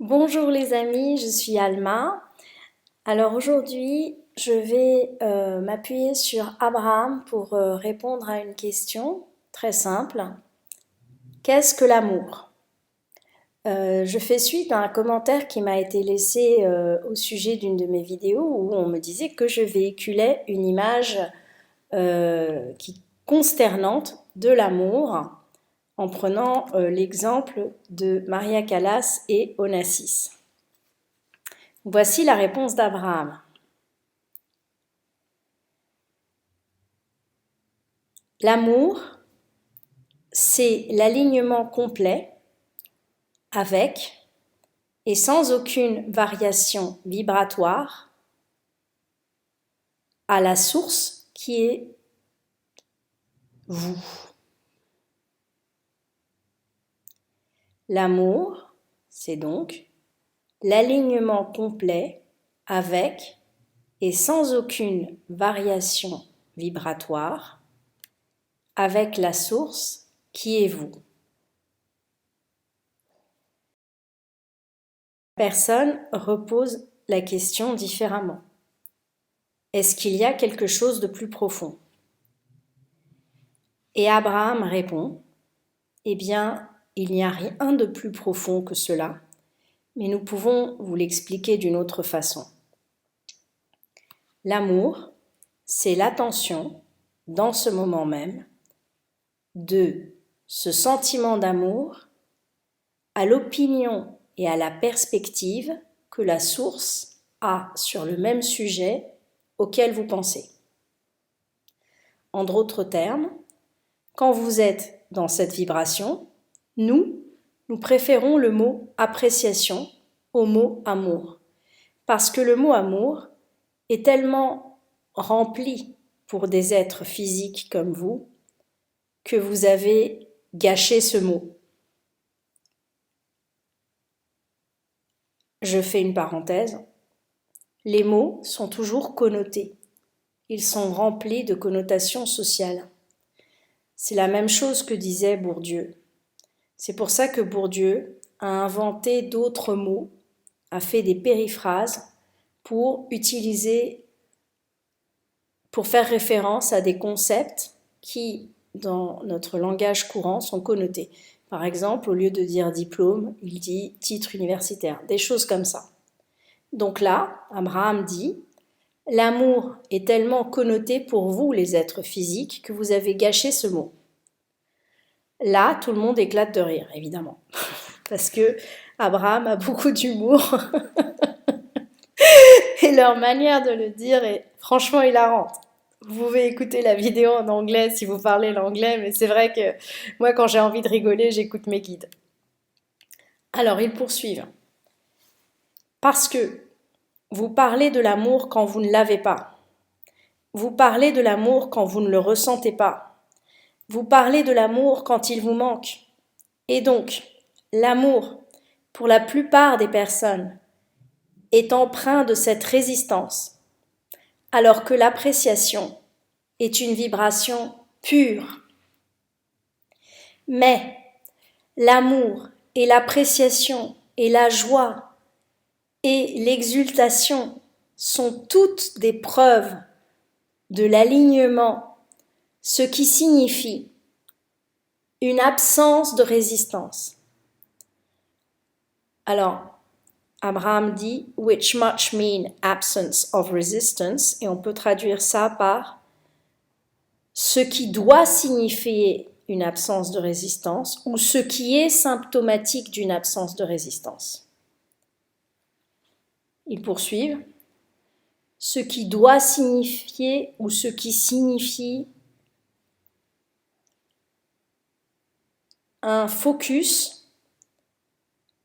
Bonjour les amis, je suis Alma. Alors aujourd'hui, je vais m'appuyer sur Abraham pour répondre à une question très simple. Qu'est-ce que l'amour? Je fais suite à un commentaire qui m'a été laissé au sujet d'une de mes vidéos où on me disait que je véhiculais une image consternante de l'amour en prenant l'exemple de Maria Callas et Onassis. Voici la réponse d'Abraham. L'amour, c'est l'alignement complet avec et sans aucune variation vibratoire à la source qui est vous. L'amour, c'est donc l'alignement complet avec et sans aucune variation vibratoire avec la source qui est vous. Personne repose la question différemment. Est-ce qu'il y a quelque chose de plus profond? Et Abraham répond, eh bien, il n'y a rien de plus profond que cela, mais nous pouvons vous l'expliquer d'une autre façon. L'amour, c'est l'attention, dans ce moment même, de ce sentiment d'amour à l'opinion et à la perspective que la source a sur le même sujet auquel vous pensez. En d'autres termes, quand vous êtes dans cette vibration, nous préférons le mot appréciation au mot amour. Parce que le mot amour est tellement rempli pour des êtres physiques comme vous que vous avez gâché ce mot. Je fais une parenthèse. Les mots sont toujours connotés. Ils sont remplis de connotations sociales. C'est la même chose que disait Bourdieu. C'est pour ça que Bourdieu a inventé d'autres mots, a fait des périphrases pour faire référence à des concepts qui, dans notre langage courant, sont connotés. Par exemple, au lieu de dire diplôme, il dit titre universitaire, des choses comme ça. Donc là, Abraham dit, l'amour est tellement connoté pour vous, les êtres physiques, que vous avez gâché ce mot. Là, tout le monde éclate de rire, évidemment, parce que Abraham a beaucoup d'humour et leur manière de le dire est franchement hilarante. Vous pouvez écouter la vidéo en anglais si vous parlez l'anglais, mais c'est vrai que moi, quand j'ai envie de rigoler, j'écoute mes guides. Alors, ils poursuivent. Parce que vous parlez de l'amour quand vous ne l'avez pas. Vous parlez de l'amour quand vous ne le ressentez pas. Vous parlez de l'amour quand il vous manque. Et donc, l'amour, pour la plupart des personnes, est empreint de cette résistance, alors que l'appréciation est une vibration pure. Mais l'amour et l'appréciation et la joie et l'exultation sont toutes des preuves de l'alignement, ce qui signifie une absence de résistance. Alors, Abraham dit « which much mean absence of resistance » et on peut traduire ça par « ce qui doit signifier une absence de résistance » ou « ce qui est symptomatique d'une absence de résistance ». Ils poursuivent « ce qui doit signifier ou ce qui signifie un focus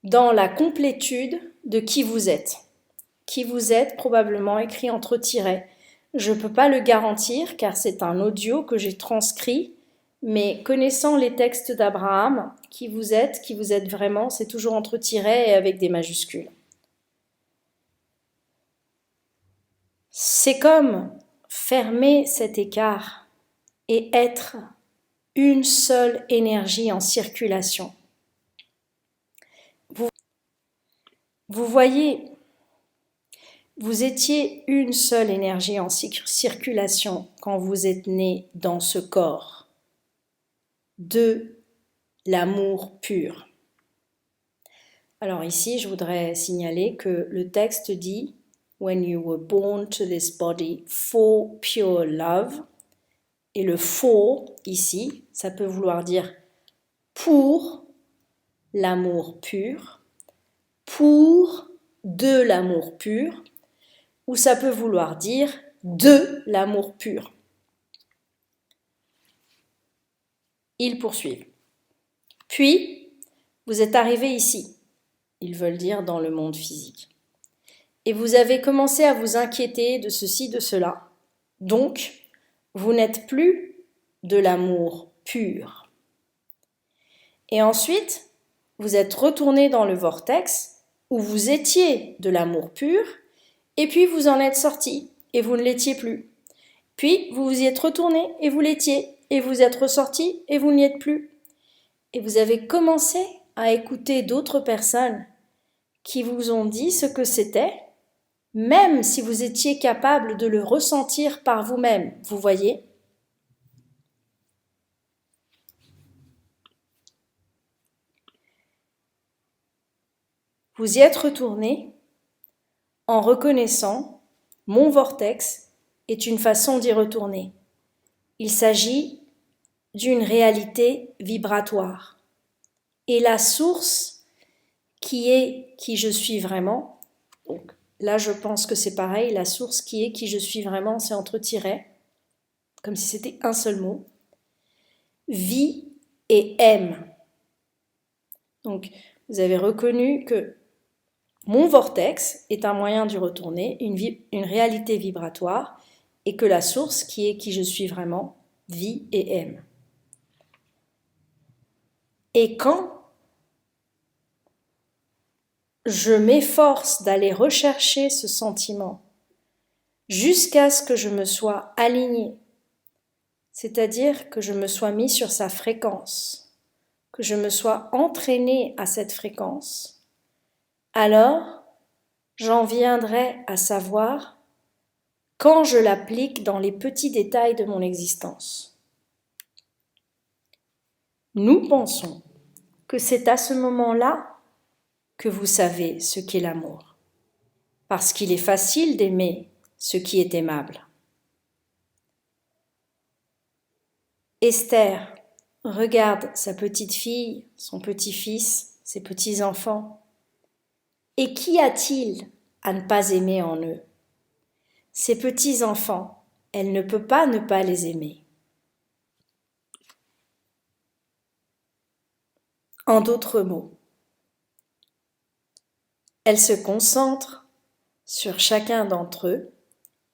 dans la complétude de qui vous êtes. Qui vous êtes, probablement écrit entre tirets. Je ne peux pas le garantir car c'est un audio que j'ai transcrit, mais connaissant les textes d'Abraham, qui vous êtes vraiment, c'est toujours entre tirets et avec des majuscules. C'est comme fermer cet écart et être une seule énergie en circulation. Vous voyez, vous étiez une seule énergie en circulation quand vous êtes né dans ce corps de l'amour pur. Alors ici, je voudrais signaler que le texte dit « When you were born to this body for pure love » et le « for » ici, ça peut vouloir dire « pour l'amour pur », « pour de l'amour pur » ou ça peut vouloir dire « de l'amour pur ». Ils poursuivent. Puis, vous êtes arrivé ici. Ils veulent dire dans le monde physique. Et vous avez commencé à vous inquiéter de ceci, de cela. Donc, vous n'êtes plus de l'amour pur. Et ensuite, vous êtes retourné dans le vortex où vous étiez de l'amour pur, et puis vous en êtes sorti et vous ne l'étiez plus. Puis, vous vous y êtes retourné et vous l'étiez, et vous êtes ressorti et vous n'y êtes plus. Et vous avez commencé à écouter d'autres personnes qui vous ont dit ce que c'était, même si vous étiez capable de le ressentir par vous-même, vous voyez. Vous y êtes retourné en reconnaissant « mon vortex est une façon d'y retourner ». Il s'agit d'une réalité vibratoire. Et la source qui est qui je suis vraiment, donc là je pense que c'est pareil, la source qui est qui je suis vraiment, c'est entre tirets, comme si c'était un seul mot, vit et aime. Donc vous avez reconnu que mon vortex est un moyen d'y retourner, une réalité vibratoire, et que la source qui est qui je suis vraiment vit et aime. Et quand je m'efforce d'aller rechercher ce sentiment jusqu'à ce que je me sois aligné, c'est-à-dire que je me sois mis sur sa fréquence, que je me sois entraîné à cette fréquence, alors j'en viendrai à savoir quand je l'applique dans les petits détails de mon existence. Nous pensons que c'est à ce moment-là que vous savez ce qu'est l'amour, parce qu'il est facile d'aimer ce qui est aimable. Esther regarde sa petite fille, son petit-fils, ses petits-enfants. Et qu'y a-t-il à ne pas aimer en eux? Ces petits-enfants, elle ne peut pas ne pas les aimer. En d'autres mots, elle se concentre sur chacun d'entre eux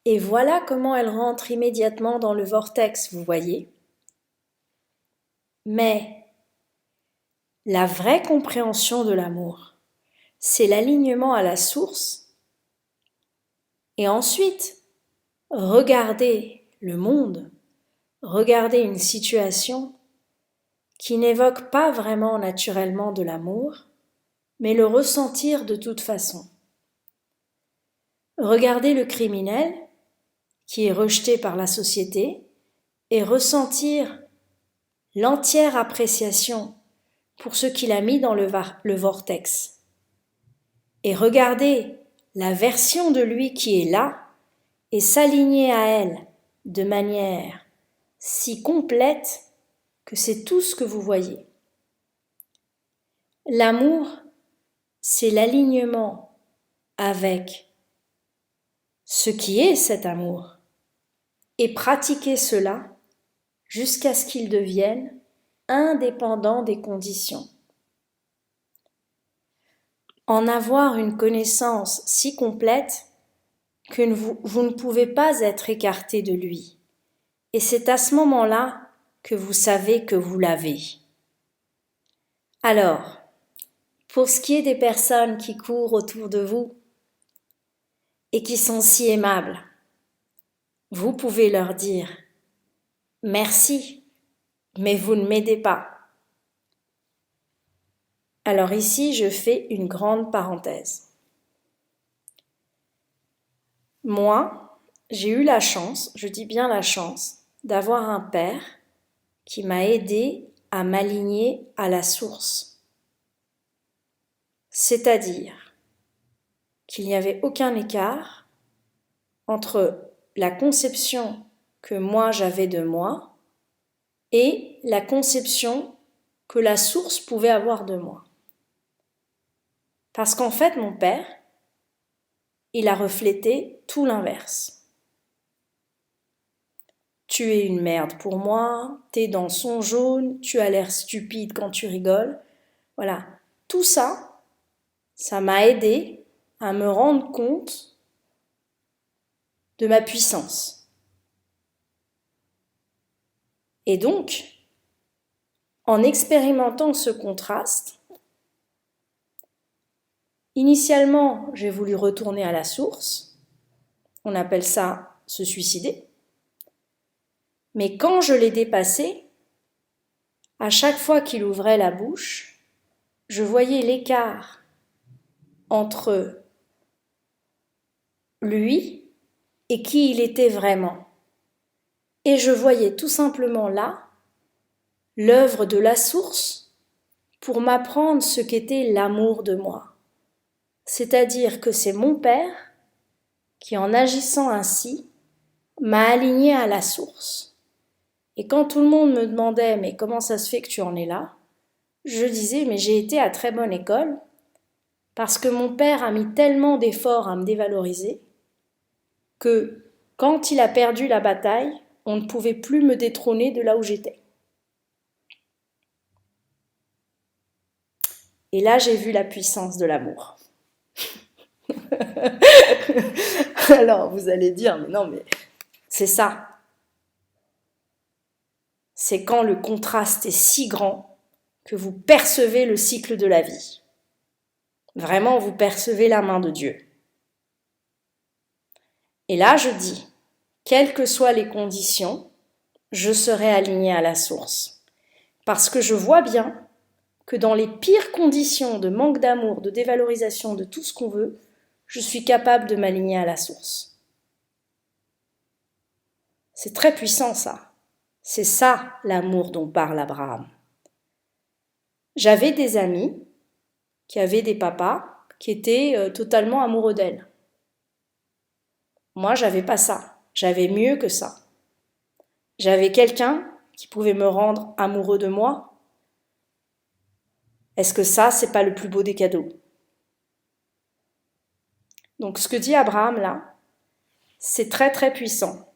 et voilà comment elle rentre immédiatement dans le vortex, vous voyez. Mais la vraie compréhension de l'amour, c'est l'alignement à la source et ensuite regarder le monde, regarder une situation qui n'évoque pas vraiment naturellement de l'amour, mais le ressentir de toute façon. Regarder le criminel qui est rejeté par la société et ressentir l'entière appréciation pour ce qu'il a mis dans le vortex. Et regarder la version de lui qui est là et s'aligner à elle de manière si complète que c'est tout ce que vous voyez. L'amour, c'est l'alignement avec ce qui est cet amour et pratiquer cela jusqu'à ce qu'il devienne indépendant des conditions. En avoir une connaissance si complète que vous ne pouvez pas être écarté de lui. Et c'est à ce moment-là que vous savez que vous l'avez. Alors, pour ce qui est des personnes qui courent autour de vous et qui sont si aimables, vous pouvez leur dire « Merci, mais vous ne m'aidez pas ». Alors ici, je fais une grande parenthèse. Moi, j'ai eu la chance, je dis bien la chance, d'avoir un père qui m'a aidé à m'aligner à la source. C'est-à-dire qu'il n'y avait aucun écart entre la conception que moi j'avais de moi et la conception que la source pouvait avoir de moi. Parce qu'en fait, mon père, il a reflété tout l'inverse. Tu es une merde pour moi, tes dents sont jaunes, tu as l'air stupide quand tu rigoles. Voilà, tout ça, ça m'a aidé à me rendre compte de ma puissance. Et donc, en expérimentant ce contraste, initialement, j'ai voulu retourner à la source. On appelle ça se suicider. Mais quand je l'ai dépassé, à chaque fois qu'il ouvrait la bouche, je voyais l'écart entre lui et qui il était vraiment. Et je voyais tout simplement là l'œuvre de la source pour m'apprendre ce qu'était l'amour de moi. C'est-à-dire que c'est mon père qui, en agissant ainsi, m'a aligné à la source. Et quand tout le monde me demandait « mais comment ça se fait que tu en es là ?» je disais « mais j'ai été à très bonne école parce que mon père a mis tellement d'efforts à me dévaloriser que quand il a perdu la bataille, on ne pouvait plus me détrôner de là où j'étais. » Et là, j'ai vu la puissance de l'amour. Alors, vous allez dire, mais non, mais c'est ça. C'est quand le contraste est si grand que vous percevez le cycle de la vie. Vraiment, vous percevez la main de Dieu. Et là, je dis, quelles que soient les conditions, je serai aligné à la source. Parce que je vois bien que dans les pires conditions de manque d'amour, de dévalorisation, de tout ce qu'on veut, je suis capable de m'aligner à la source. C'est très puissant ça. C'est ça l'amour dont parle Abraham. J'avais des amis qui avaient des papas qui étaient totalement amoureux d'elles. Moi, j'avais pas ça. J'avais mieux que ça. J'avais quelqu'un qui pouvait me rendre amoureux de moi. Est-ce que ça, c'est pas le plus beau des cadeaux? Donc, ce que dit Abraham là, c'est très très puissant.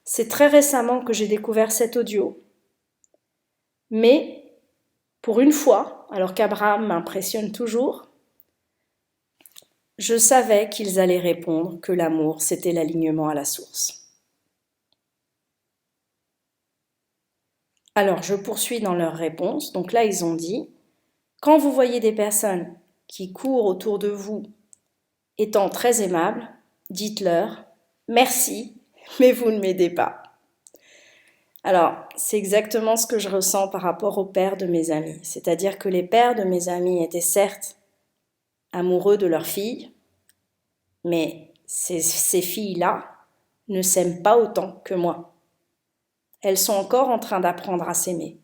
C'est très récemment que j'ai découvert cet audio. Mais, pour une fois, alors qu'Abraham m'impressionne toujours, je savais qu'ils allaient répondre que l'amour, c'était l'alignement à la source. Alors, je poursuis dans leur réponse. Donc là, ils ont dit, quand vous voyez des personnes qui courent autour de vous étant très aimables, dites-leur « Merci, mais vous ne m'aidez pas ». Alors, c'est exactement ce que je ressens par rapport aux pères de mes amis. C'est-à-dire que les pères de mes amis étaient certes amoureux de leurs filles, mais ces filles-là ne s'aiment pas autant que moi. Elles sont encore en train d'apprendre à s'aimer.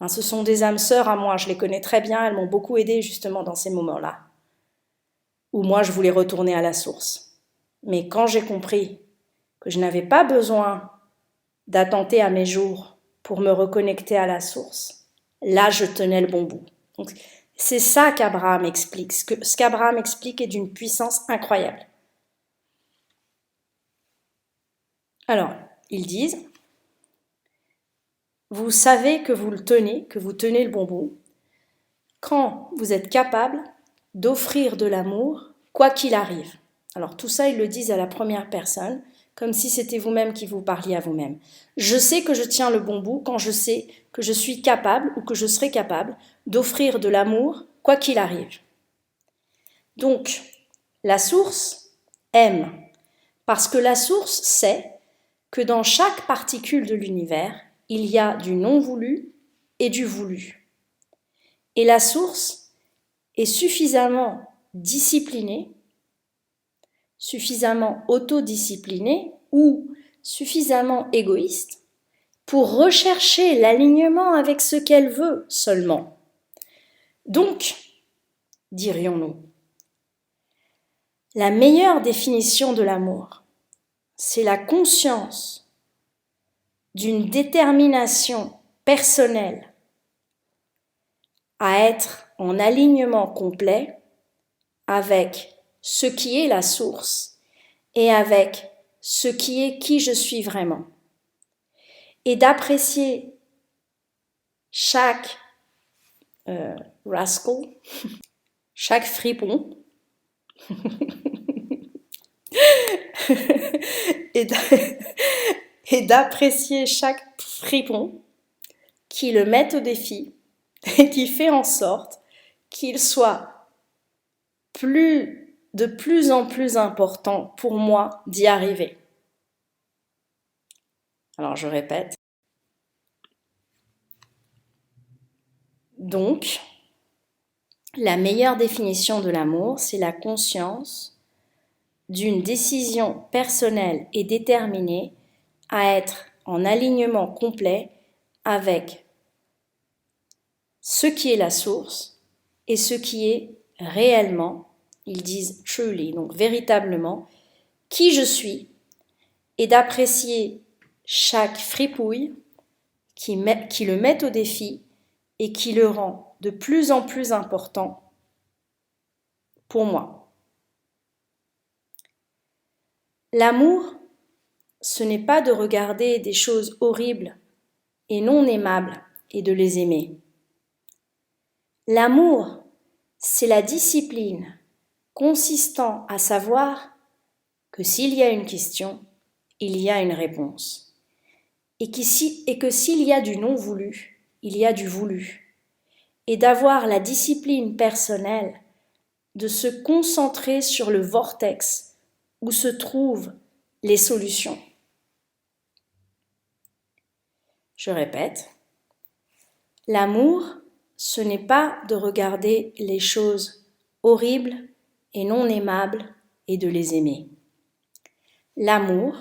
Ce sont des âmes sœurs à moi, je les connais très bien, elles m'ont beaucoup aidée justement dans ces moments-là, où moi je voulais retourner à la source. Mais quand j'ai compris que je n'avais pas besoin d'attenter à mes jours pour me reconnecter à la source, là je tenais le bon bout. Donc, c'est ça qu'Abraham explique. Ce qu'Abraham explique est d'une puissance incroyable. Alors, ils disent, vous savez que vous tenez le bon bout, quand vous êtes capable d'offrir de l'amour, quoi qu'il arrive. Alors tout ça, ils le disent à la première personne, comme si c'était vous-même qui vous parliez à vous-même. Je sais que je tiens le bon bout quand je sais que je suis capable ou que je serai capable d'offrir de l'amour, quoi qu'il arrive. Donc, la source aime, parce que la source sait que dans chaque particule de l'univers, il y a du non voulu et du voulu. Et la source est suffisamment disciplinée suffisamment autodisciplinée ou suffisamment égoïste pour rechercher l'alignement avec ce qu'elle veut seulement. Donc, dirions-nous, la meilleure définition de l'amour, c'est la conscience d'une détermination personnelle à être en alignement complet avec ce qui est la source et avec ce qui est qui je suis vraiment. Et d'apprécier chaque rascal, chaque fripon, et d'apprécier chaque fripon qui le met au défi et qui fait en sorte qu'il soit de plus en plus important pour moi d'y arriver. Alors je répète. Donc, la meilleure définition de l'amour, c'est la conscience d'une décision personnelle et déterminée à être en alignement complet avec ce qui est la source et ce qui est réellement, ils disent truly, donc véritablement, qui je suis, et d'apprécier chaque fripouille qui le met au défi et qui le rend de plus en plus important pour moi. L'amour, ce n'est pas de regarder des choses horribles et non aimables et de les aimer. L'amour, c'est la discipline consistant à savoir que s'il y a une question, il y a une réponse. Et que s'il y a du non voulu, il y a du voulu. Et d'avoir la discipline personnelle de se concentrer sur le vortex où se trouvent les solutions. Je répète, l'amour, ce n'est pas de regarder les choses horribles et non aimables et de les aimer. L'amour,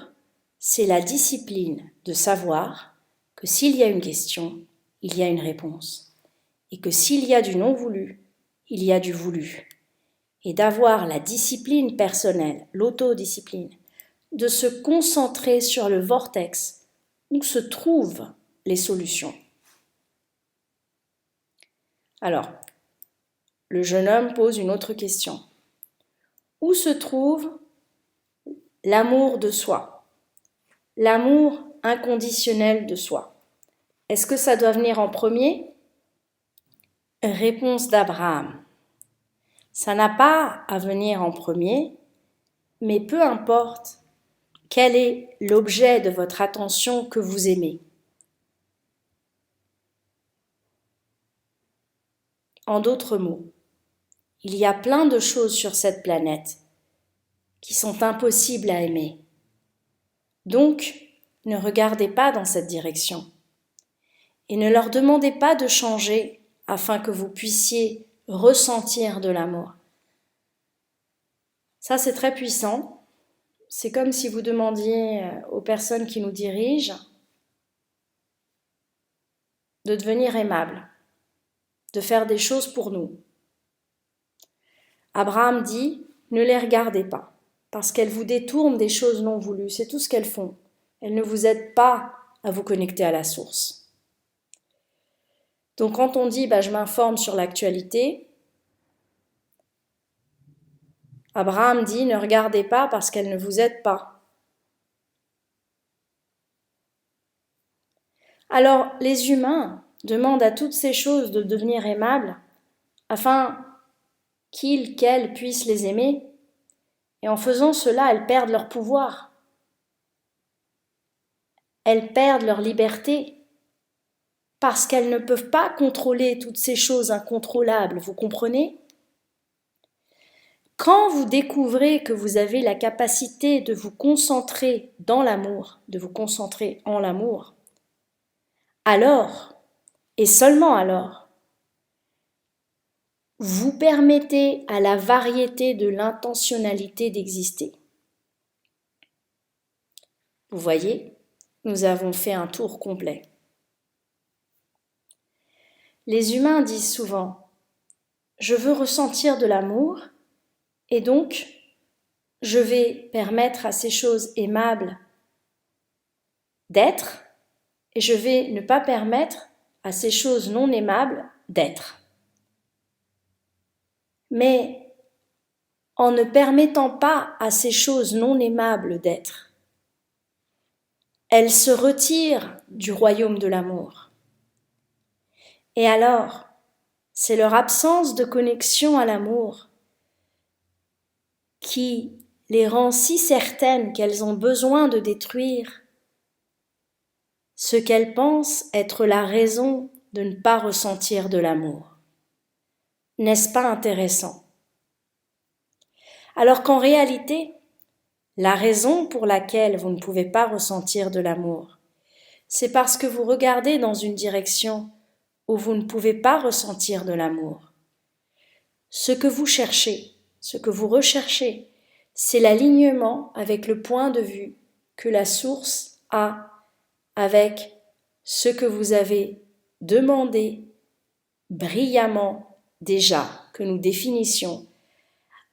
c'est la discipline de savoir que s'il y a une question, il y a une réponse, et que s'il y a du non voulu, il y a du voulu, et d'avoir la discipline personnelle, l'autodiscipline, de se concentrer sur le vortex où se trouvent les solutions. Alors, le jeune homme pose une autre question. Où se trouve l'amour de soi, l'amour inconditionnel de soi? Est-ce que ça doit venir en premier? Réponse d'Abraham. Ça n'a pas à venir en premier, mais peu importe quel est l'objet de votre attention que vous aimez. En d'autres mots, il y a plein de choses sur cette planète qui sont impossibles à aimer. Donc, ne regardez pas dans cette direction et ne leur demandez pas de changer afin que vous puissiez ressentir de l'amour. Ça, c'est très puissant. C'est comme si vous demandiez aux personnes qui nous dirigent de devenir aimables, de faire des choses pour nous. Abraham dit, ne les regardez pas, parce qu'elles vous détournent des choses non voulues, c'est tout ce qu'elles font. Elles ne vous aident pas à vous connecter à la source. Donc quand on dit, je m'informe sur l'actualité, Abraham dit, ne regardez pas parce qu'elles ne vous aident pas. Alors les humains demandent à toutes ces choses de devenir aimables afin qu'elles puissent les aimer. Et en faisant cela, elles perdent leur pouvoir. Elles perdent leur liberté parce qu'elles ne peuvent pas contrôler toutes ces choses incontrôlables, vous comprenez? Quand vous découvrez que vous avez la capacité de vous concentrer dans l'amour, de vous concentrer en l'amour, alors, et seulement alors, vous permettez à la variété de l'intentionnalité d'exister. Vous voyez, nous avons fait un tour complet. Les humains disent souvent « je veux ressentir de l'amour et donc je vais permettre à ces choses aimables d'être et je vais ne pas permettre à ces choses non aimables d'être. » Mais en ne permettant pas à ces choses non aimables d'être, elles se retirent du royaume de l'amour. Et alors, c'est leur absence de connexion à l'amour qui les rend si certaines qu'elles ont besoin de détruire ce qu'elles pensent être la raison de ne pas ressentir de l'amour. N'est-ce pas intéressant? Alors qu'en réalité, la raison pour laquelle vous ne pouvez pas ressentir de l'amour, c'est parce que vous regardez dans une direction où vous ne pouvez pas ressentir de l'amour. Ce que vous cherchez, ce que vous recherchez, c'est l'alignement avec le point de vue que la source a avec ce que vous avez demandé brillamment déjà que nous définissions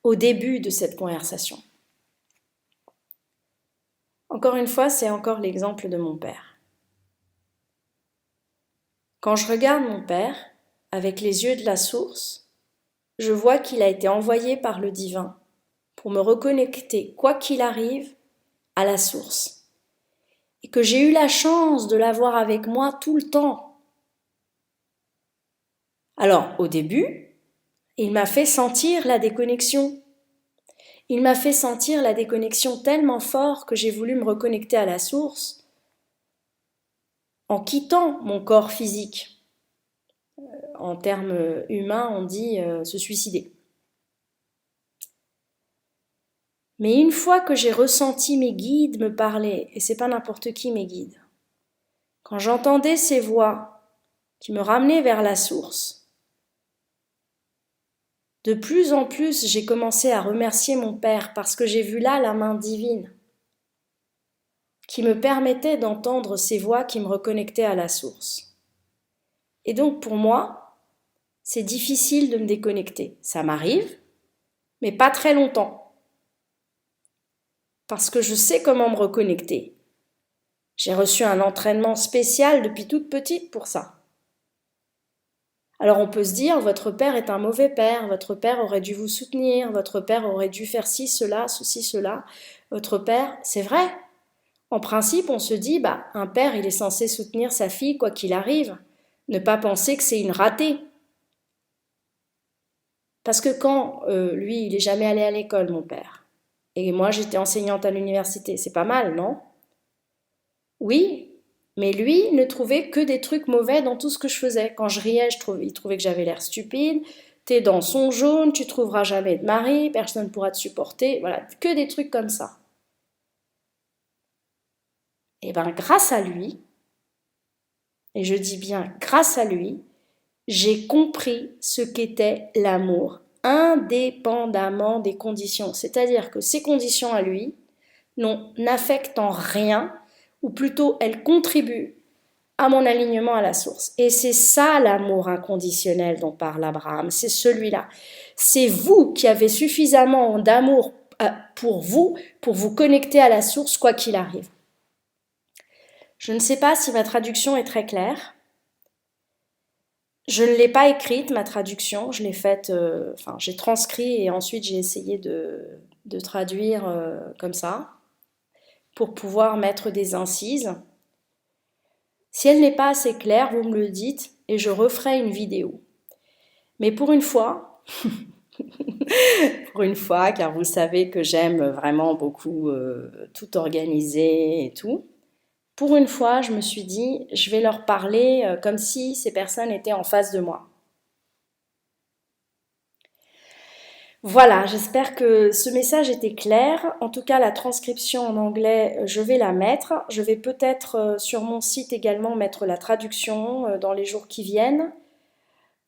au début de cette conversation. Encore une fois, c'est encore l'exemple de mon père. Quand je regarde mon père avec les yeux de la source, je vois qu'il a été envoyé par le divin pour me reconnecter, quoi qu'il arrive, à la source. Et que j'ai eu la chance de l'avoir avec moi tout le temps. Alors, au début, il m'a fait sentir la déconnexion. Il m'a fait sentir la déconnexion tellement fort que j'ai voulu me reconnecter à la source en quittant mon corps physique. En termes humains, on dit se suicider. Mais une fois que j'ai ressenti mes guides me parler, et c'est pas n'importe qui mes guides, quand j'entendais ces voix qui me ramenaient vers la source, de plus en plus j'ai commencé à remercier mon père parce que j'ai vu là la main divine qui me permettait d'entendre ces voix qui me reconnectaient à la source. Et donc pour moi, c'est difficile de me déconnecter. Ça m'arrive, mais pas très longtemps. Parce que je sais comment me reconnecter. J'ai reçu un entraînement spécial depuis toute petite pour ça. Alors on peut se dire, votre père est un mauvais père, votre père aurait dû vous soutenir, votre père aurait dû faire ci, cela, ceci, cela. Votre père, c'est vrai. En principe, on se dit, un père, il est censé soutenir sa fille quoi qu'il arrive. Ne pas penser que c'est une ratée. Parce que quand, lui, il n'est jamais allé à l'école, mon père, et moi, j'étais enseignante à l'université, c'est pas mal, non? Oui, mais lui ne trouvait que des trucs mauvais dans tout ce que je faisais. Quand je riais, il trouvait que j'avais l'air stupide. T'es dans son jaune, tu trouveras jamais de mari, personne ne pourra te supporter. Voilà, que des trucs comme ça. Et grâce à lui, et je dis bien grâce à lui, j'ai compris ce qu'était l'amour, indépendamment des conditions. C'est-à-dire que ces conditions à lui n'affectent en rien, ou plutôt elles contribuent à mon alignement à la source. Et c'est ça l'amour inconditionnel dont parle Abraham, c'est celui-là. C'est vous qui avez suffisamment d'amour pour vous connecter à la source quoi qu'il arrive. Je ne sais pas si ma traduction est très claire. Je ne l'ai pas écrite, ma traduction, je l'ai faite, j'ai transcrit et ensuite j'ai essayé de traduire comme ça, pour pouvoir mettre des incises. Si elle n'est pas assez claire, vous me le dites et je referai une vidéo. Mais pour une fois, car vous savez que j'aime vraiment beaucoup tout organiser et tout, pour une fois, je me suis dit, je vais leur parler comme si ces personnes étaient en face de moi. Voilà, j'espère que ce message était clair. En tout cas, la transcription en anglais, je vais la mettre. Je vais peut-être sur mon site également mettre la traduction dans les jours qui viennent.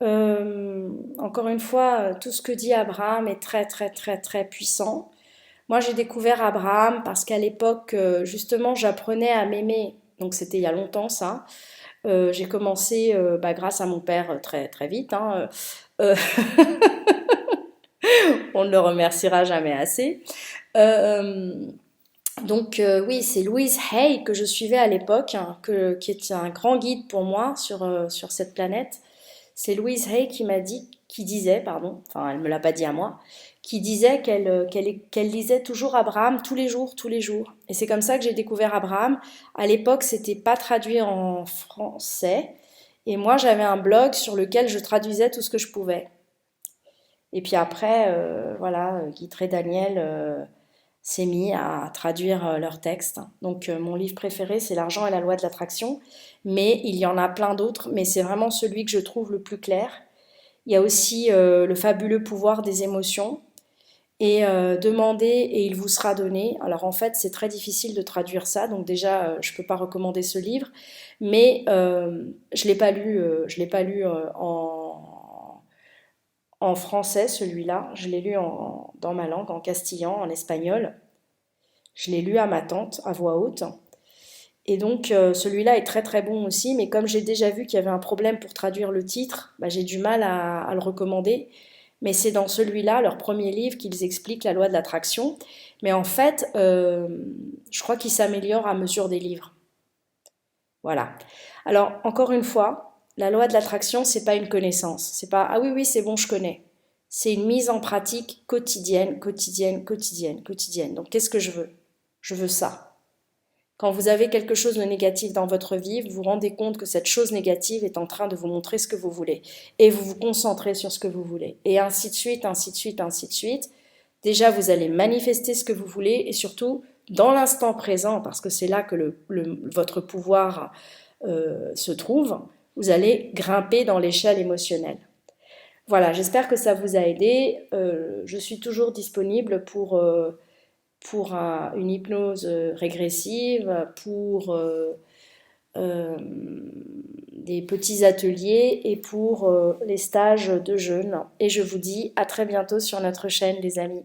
Encore une fois, tout ce que dit Abraham est très très très très puissant. Moi, j'ai découvert Abraham parce qu'à l'époque, justement, j'apprenais à m'aimer. Donc, c'était il y a longtemps, ça. J'ai commencé, grâce à mon père, très, très vite, hein. On ne le remerciera jamais assez. Euh, oui, c'est Louise Hay que je suivais à l'époque, hein, qui est un grand guide pour moi sur cette planète. C'est Louise Hay qui disait, pardon, enfin elle me l'a pas dit à moi, qui disait qu'elle lisait toujours Abraham tous les jours, tous les jours. Et c'est comme ça que j'ai découvert Abraham. À l'époque, c'était pas traduit en français. Et moi, j'avais un blog sur lequel je traduisais tout ce que je pouvais. Et puis après, voilà, Guitry et Daniel s'est mis à traduire leurs textes. Donc mon livre préféré, c'est L'argent et la loi de l'attraction, mais il y en a plein d'autres, mais c'est vraiment celui que je trouve le plus clair. Il y a aussi Le fabuleux pouvoir des émotions et Demandez et il vous sera donné. Alors en fait, c'est très difficile de traduire ça, donc déjà, je ne peux pas recommander ce livre, mais je l'ai pas lu en français, celui-là. Je l'ai lu dans ma langue, en castillan, en espagnol. Je l'ai lu à ma tante, à voix haute. Et donc, celui-là est très très bon aussi, mais comme j'ai déjà vu qu'il y avait un problème pour traduire le titre, j'ai du mal à le recommander. Mais c'est dans celui-là, leur premier livre, qu'ils expliquent la loi de l'attraction. Mais en fait, je crois qu'il s'améliore à mesure des livres. Voilà. Alors, encore une fois, la loi de l'attraction, c'est pas une connaissance. C'est pas ah oui, oui, c'est bon, je connais. C'est une mise en pratique quotidienne, quotidienne, quotidienne, quotidienne. Donc, qu'est-ce que je veux? Je veux ça. Quand vous avez quelque chose de négatif dans votre vie, vous vous rendez compte que cette chose négative est en train de vous montrer ce que vous voulez. Et vous vous concentrez sur ce que vous voulez. Et ainsi de suite, ainsi de suite, ainsi de suite. Déjà, vous allez manifester ce que vous voulez et surtout dans l'instant présent, parce que c'est là que votre pouvoir se trouve, vous allez grimper dans l'échelle émotionnelle. Voilà, j'espère que ça vous a aidé. Je suis toujours disponible pour une hypnose régressive, pour des petits ateliers et pour les stages de jeûne. Et je vous dis à très bientôt sur notre chaîne, les amis.